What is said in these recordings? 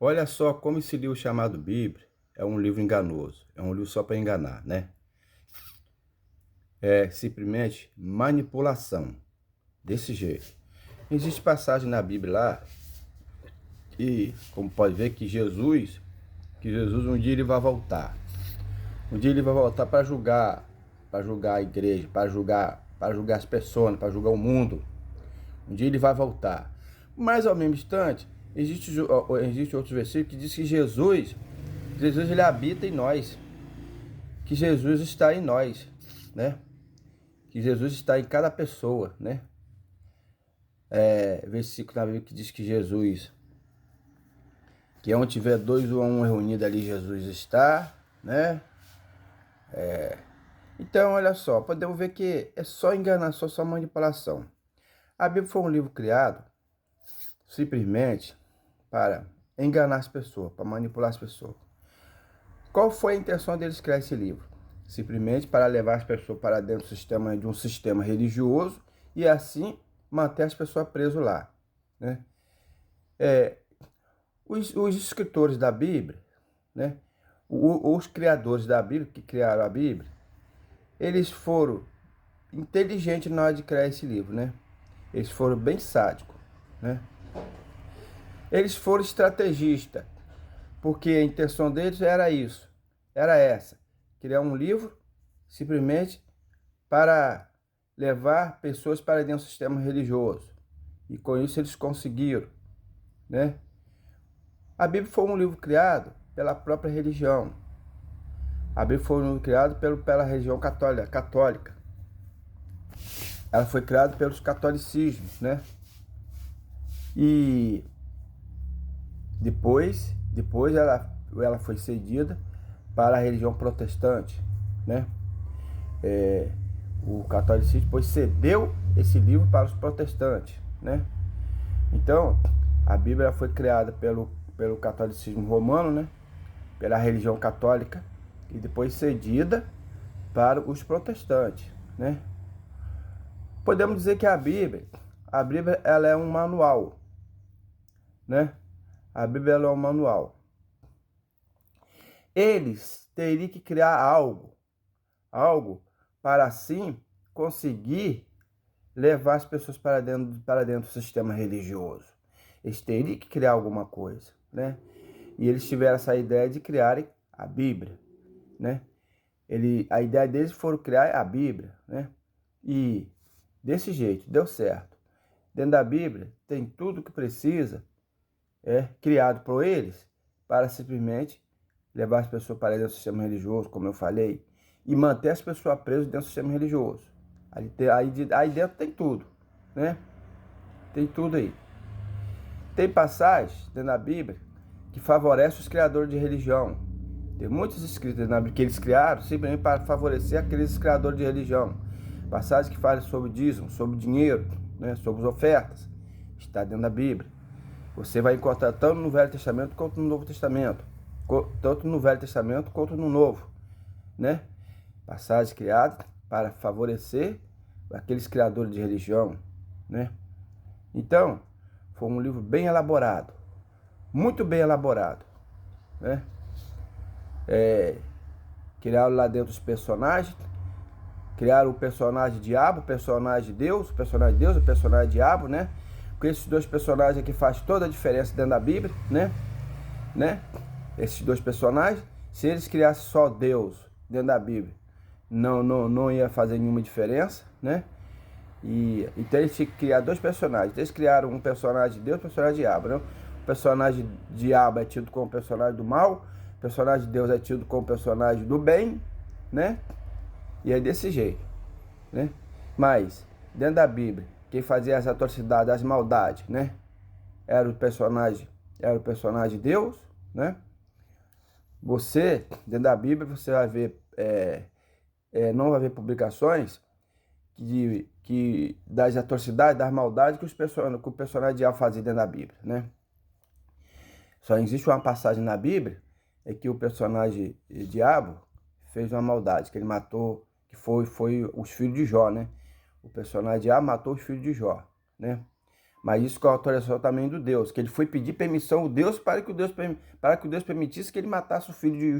Olha só como esse livro chamado Bíblia é um livro enganoso. É um livro só para enganar, né? É simplesmente manipulação. Desse jeito. Existe passagem na Bíblia lá e, como pode ver, que Jesus um dia ele vai voltar. Um dia ele vai voltar para julgar a igreja, para julgar as pessoas, para julgar o mundo. Um dia ele vai voltar. Mas ao mesmo instante, existe outros versículos que diz que Jesus ele habita em nós, que Jesus está em nós, né? Que Jesus está em cada pessoa, né? Versículo na Bíblia que diz que Jesus, que onde tiver dois ou um reunido ali, Jesus está, né? Então, olha só, podemos ver que é só enganação, só manipulação. A Bíblia foi um livro criado simplesmente para enganar as pessoas, para manipular as pessoas. Qual foi a intenção deles criar esse livro? Simplesmente para levar as pessoas para dentro de um sistema religioso e assim manter as pessoas presas lá, né? Os escritores da Bíblia, né? Os criadores da Bíblia, que criaram a Bíblia, eles foram inteligentes na hora de criar esse livro, né? Eles foram bem sádicos, né? Eles foram estrategistas, porque a intenção deles era isso, era essa, criar um livro simplesmente para levar pessoas para dentro do sistema religioso. E com isso eles conseguiram, né? A Bíblia foi um livro criado pela própria religião. A Bíblia foi um livro criado pela religião católica. Ela foi criada pelos catolicismos, né? E depois ela foi cedida para a religião protestante, né? O catolicismo depois cedeu esse livro para os protestantes, né? Então, a Bíblia foi criada pelo catolicismo romano, né? Pela religião católica e depois cedida para os protestantes, né? Podemos dizer que a Bíblia ela é um manual, né? A Bíblia ela é um manual. Eles teriam que criar algo para assim conseguir levar as pessoas para dentro do sistema religioso. Eles teriam que criar alguma coisa, né? E eles tiveram essa ideia de criarem a Bíblia, né? A ideia deles foi criar a Bíblia, né? E desse jeito, deu certo. Dentro da Bíblia tem tudo que precisa, criado por eles, para simplesmente levar as pessoas para dentro do sistema religioso, como eu falei, e manter as pessoas presas dentro do sistema religioso. Aí dentro tem tudo, né? Tem tudo aí. Tem passagens dentro da Bíblia que favorecem os criadores de religião. Tem muitos escritos na Bíblia que eles criaram simplesmente para favorecer aqueles criadores de religião. Passagens que falam sobre dízimo, sobre dinheiro, né? Sobre as ofertas. Está dentro da Bíblia. Você vai encontrar tanto no Velho Testamento quanto no Novo Testamento. Tanto no Velho Testamento quanto no Novo, né? Passagens criadas para favorecer aqueles criadores de religião, né? Então, foi um livro bem elaborado, muito bem elaborado, né? Criaram lá dentro os personagens, criaram o personagem diabo, o personagem Deus, o personagem Deus, o personagem diabo, né? Porque esses dois personagens aqui faz toda a diferença dentro da Bíblia, né? Esses dois personagens, se eles criassem só Deus dentro da Bíblia, não ia fazer nenhuma diferença, né? Então eles tinham que criar dois personagens. Eles criaram um personagem de Deus e um personagem diabo, né? O personagem diabo é tido como personagem do mal, o personagem de Deus é tido como personagem do bem, né? E é desse jeito, né? Mas, dentro da Bíblia, quem fazia as atrocidades, as maldades, né? Era o personagem Deus, né? Dentro da Bíblia, você vai ver, não vai ver publicações das atrocidades, das maldades que o personagem diabo fazia dentro da Bíblia, né? Só existe uma passagem na Bíblia que o personagem diabo fez uma maldade, que ele matou, que foi os filhos de Jó, né? O personagem diabo matou os filhos de Jó, né? Mas isso com a autorização também do Deus, que ele foi pedir permissão ao Deus para que o Deus permitisse que ele matasse o filho de,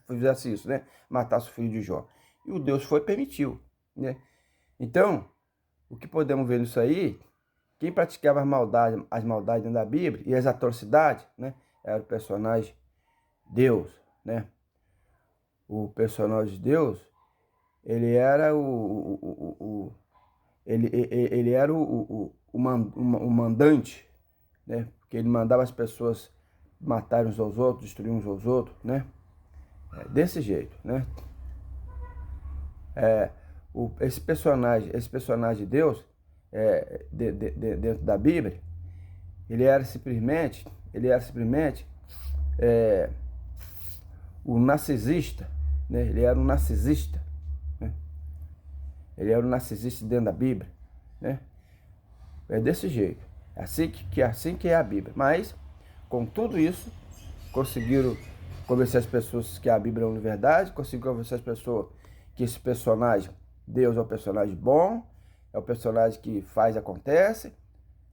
fizesse isso, né? Matasse o filho de Jó. E o Deus permitiu, né? Então, o que podemos ver nisso aí, quem praticava as maldades dentro da Bíblia e as atrocidades, né? Era o personagem Deus, né? O personagem de Deus, ele era ele era o mandante, né? Porque ele mandava as pessoas matarem uns aos outros, destruir uns aos outros, né? Desse jeito, né? Esse personagem de Deus, dentro da Bíblia, ele era simplesmente o narcisista, né? Ele era um narcisista, né? Ele era um narcisista dentro da Bíblia, né? É desse jeito. É assim que é a Bíblia. Mas, com tudo isso, conseguiram convencer as pessoas que a Bíblia é uma verdade, conseguiram convencer as pessoas que esse personagem, Deus é um personagem bom, é um personagem que faz acontece,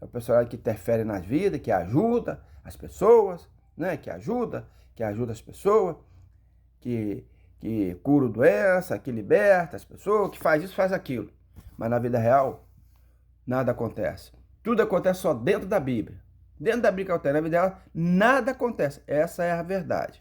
é um personagem que interfere nas vidas, que ajuda as pessoas, né? Que ajuda as pessoas, que cura doença, que liberta as pessoas, que faz isso, faz aquilo. Mas na vida real, nada acontece. Tudo acontece só dentro da Bíblia. Dentro da Bíblia que acontece, na vida real, nada acontece. Essa é a verdade.